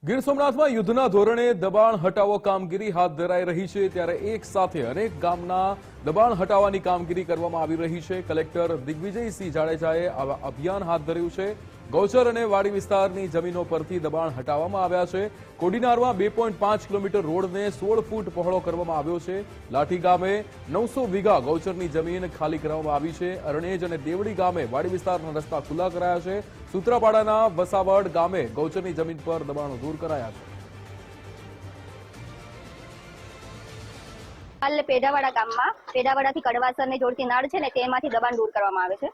ગીર સોમનાથમાં યુદ્ધના ધોરણે દબાણ હટાવો કામગીરી હાથ ધરાઈ રહી છે ત્યારે એક સાથે અનેક ગામના દબાણ હટાવવાની કામગીરી કરવામાં આવી રહી છે। કલેક્ટર દિગ્વિજયસિંહ જાડેજાએ આ અભિયાન હાથ ધર્યું છે। ગૌચર અને વાડી વિસ્તારની જમીનો પરથી દબાણ હટાવવામાં આવ્યા છે। કોડીનારમાં 2.5 કિલોમીટર રોડને 16 ફૂટ પહોળો કરવામાં આવ્યો છે। લાઠી ગામે 900 વીઘા ગૌચરની જમીન ખાલી કરવામાં આવી છે। અરણેજ અને દેવડી ગામે વાડી વિસ્તારના રસ્તા ખુલ્લા કરાયા છે। સૂત્રાપાડાના વસાવડ ગામે ગૌચરની જમીન પર દબાણો દૂર કરાયા છે। હાલ પેડાવાડા ગામમાં પેડાવાડાથી કડવાસરને જોડતી નાળ છે ને તેમાંથી દબાણ દૂર કરવામાં આવે છે।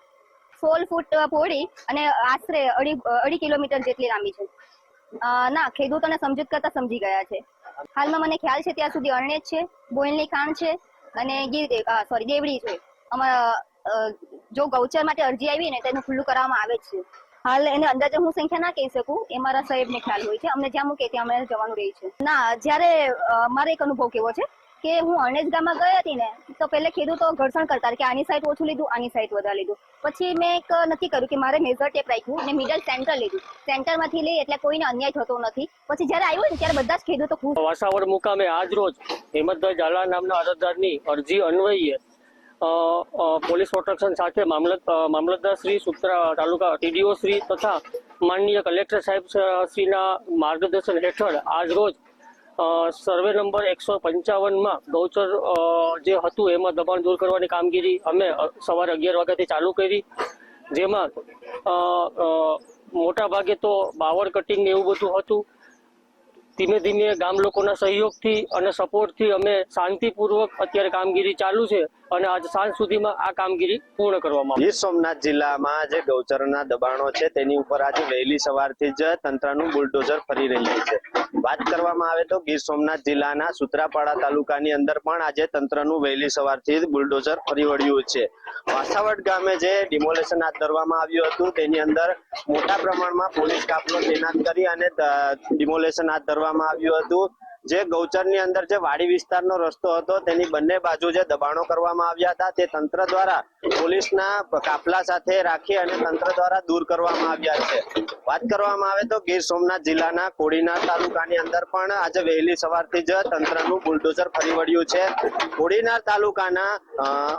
16 ફૂટ પહોળી અને આશરે અઢી કિલોમીટર જેટલી લાંબી છે। ના, ખેડૂતોને સમજૂત કરતા સમજી ગયા છે। હાલમાં મને ખ્યાલ છે ત્યાં સુધી અરણેજ છે, બોયલની ખાણ છે અને દેવડી છે। જો ગૌચર માટે અરજી આવી ને તેનું ખુલ્લું કરવામાં આવે છે। હાલ એને અંદાજે હું સંખ્યા ના કહી શકું, એ મારા સાહેબને ખ્યાલ હોય છે। અમને જ્યાં મૂકે ત્યાં અમે જવાનું રહે છે। ના, જ્યારે મારો એક અનુભવ કેવો છે કે હું અરણેજ ગામમાં ગઈ હતી ને તો પહેલે ખેડૂતો ઘર્ષણ કરતા કે આની સાઈડ ઓછું લીધું, આની સાઈડ વધારે લીધું। પછી મેં એક નક્કી કર્યું કે મારે મેજર ટેપ રાખ્યું અને મિડલ સેન્ટર લીધું। સેન્ટરમાંથી લઈ એટલે કોઈને અન્યાય થતો નથી। પછી જ્યારે આવ્યું ને ત્યારે બધા જ ખેડૂતો ખુશ। વાસાવડ મુકામે આજ રોજ હેમંતભાઈ ઝાલા નામના અરજદારની અરજી અન્વયે પોલીસ પ્રોટેક્શન સાથે મામલતદાર શ્રી તાલુકા ટીડીઓ શ્રી તથા માનનીય કલેક્ટર સાહેબ શ્રીના માર્ગદર્શન હેઠળ આજ રોજ સર્વે નંબર 155માં ગૌચર જે હતું એમાં દબાણ દૂર કરવાની કામગીરી અમે સવારે 11 વાગ્યાથી ચાલુ કરી। જેમાં મોટા ભાગે તો બાવળ કટિંગ એવું બધું હતું। ધીમે ધીમે ગામ લોકોના સહયોગથી અને સપોર્ટથી અમે શાંતિપૂર્વક અત્યારે કામગીરી ચાલુ છે અને આજ સાંજ સુધીમાં આ કામગીરી પૂર્ણ કરવામાં આવશે। ગીર સોમનાથ જિલ્લામાં જે ગૌચરના દબાણો છે તેની ઉપર આજે વહેલી સવારથી જ તંત્રનું બુલડોઝર ફરી રહ્યું છે। વાત કરવામાં આવે તો ગીર સોમનાથ જિલ્લાના સૂત્રાપાડા તાલુકાની અંદર પણ આજે તંત્રનું વહેલી સવારથી જ બુલડોઝર ફરી વળ્યું છે। વાસાવડ ગામે જે ડિમોલેશન હાથ ધરવામાં આવ્યું હતું તેની અંદર મોટા પ્રમાણમાં પોલીસ કાફલો તૈનાત કરી અને ડિમોલેશન હાથ ધરવામાં આવ્યું હતું। જે ગૌચરની અંદર જે વાડી વિસ્તારનો રસ્તો હતો તેની બંને બાજુ જે દબાણો કરવામાં આવ્યા હતા તે તંત્ર દ્વારા પોલીસના કાફલા સાથે રાખી અને તંત્ર દ્વારા દૂર કરવામાં આવ્યા છે। વાત કરવામાં આવે તો ગીર સોમનાથ જિલ્લાના કોડીનાર તાલુકાની અંદર પણ આજે વહેલી સવારથી જ તંત્રનું બુલડોઝર ફરી વળ્યું છે। કોડીનાર તાલુકાના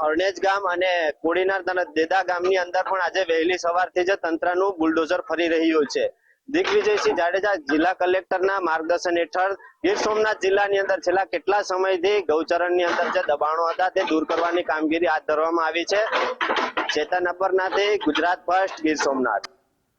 અરણેજ ગામ અને કોડીનાર દેદા ગામની અંદર પણ આજે વહેલી સવારથી જ તંત્રનું બુલડોઝર ફરી રહ્યું છે। દિગ્વિજયસિંહ જાડેજા જિલ્લા કલેક્ટરના માર્ગદર્શન હેઠળ ગીર સોમનાથ જિલ્લાની અંદર છેલ્લા કેટલા સમયથી ગૌચરણની અંદર જે દબાણો હતા તે દૂર કરવાની કામગીરી હાથ ધરવામાં આવી છે। ચેતન અપરનાથી ગુજરાત ફર્સ્ટ ગીર સોમનાથ।